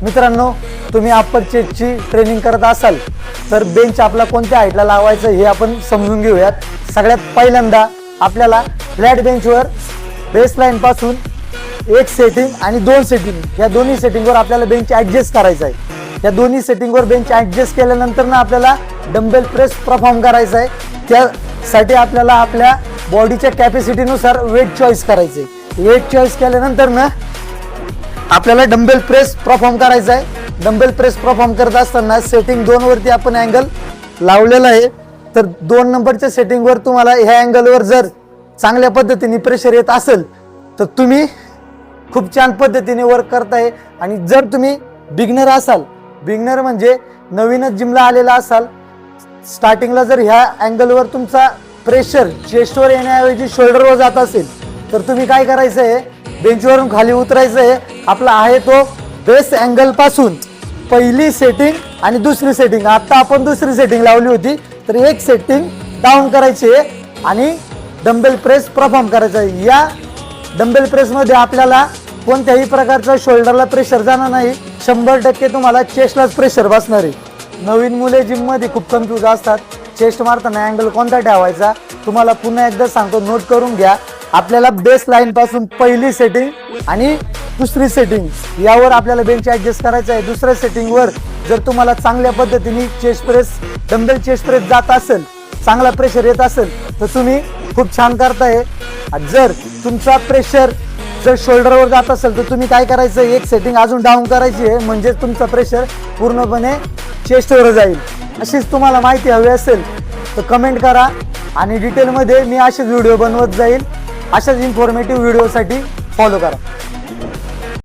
मित्रांनो, तुम्ही upper चेस्टची training करत असाल तर बेंच आपला कोणत्या हाईटला लावायचं हे आपण समजून घेऊयात। सगळ्यात पहिल्यांदा आपल्याला फ्लॅट बेंचवर बेसलाईन पासून एक सेटिंग आणि दोन सेटिंग या दोन्ही सेटिंगवर आपल्याला बेंच ॲडजस्ट करायचा आहे। या दोन्ही सेटिंगवर बेंच ॲडजस्ट केल्यानंतर ना आपल्याला डंबेल प्रेस परफॉर्म करायचा आहे। त्यासाठी आपल्याला आपल्या बॉडीच्या कॅपॅसिटीनुसार वेट चॉईस करायचे। वेट चॉईस केल्यानंतर ना आपल्याला डंबेल प्रेस परफॉर्म करायचा आहे। डंबेल प्रेस परफॉर्म करत असताना सेटिंग 2 वरती आपण अँगल लावलेला आहे। तर 2 नंबरच्या सेटिंगवर तुम्हाला ह्या अँगलवर जर चांगल्या पद्धतीने प्रेशर येत असेल तर तुम्ही खूप छान पद्धतीने वर्क करताय। आणि जर तुम्ही बिगनर असाल, बिगनर म्हणजे नवीनच जिमला आलेला असाल, स्टार्टिंगला जर ह्या अँगलवर तुमचा प्रेशर चेस्टवर येण्याऐवजी शोल्डरवर जात असेल तर तुम्ही काय करायचं आहे, बेंचवरून खाली उतरायचं आहे। आपला आहे तो बेस अँगल पासून पहिली सेटिंग आणि दुसरी सेटिंग, आता आपण दुसरी सेटिंग लावली होती तर एक सेटिंग डाऊन करायची आहे आणि डंबेल प्रेस परफॉर्म करायचा आहे। या डंबेल प्रेसमध्ये आपल्याला कोणत्याही प्रकारचा शोल्डरला प्रेशर जाणार नाही, 100% तुम्हाला चेस्टलाच प्रेशर बसणार आहे। नवीन मुले जिममध्ये खूप कन्फ्यूज असतात, चेस्ट मारताना अँगल कोणता ठेवायचा। तुम्हाला पुन्हा एकदा सांगतो, नोट करून घ्या। आपल्याला बेस लाईन पासून पहिली सेटिंग आणि दुसरी सेटिंग यावर आपल्याला बेंच ॲडजस्ट करायचा आहे। दुसऱ्या सेटिंगवर जर तुम्हाला चांगल्या पद्धतीने chest press dumbbell chest press जात असेल, चांगला प्रेशर येत असेल तर तुम्ही खूप छान करताय। जर तुमचा प्रेशर जर शोल्डरवर जात असेल तर तुम्ही काय करायचं, एक सेटिंग अजून डाऊन करायची आहे, म्हणजे तुमचा प्रेशर पूर्णपणे चेस्टवर जाईल। अशीच तुम्हाला माहिती हवी असेल तर कमेंट करा आणि डिटेलमध्ये मी असेच व्हिडिओ बनवत जाईल। अशाच इन्फॉर्मेटिव्ह व्हिडिओसाठी फॉलो करा।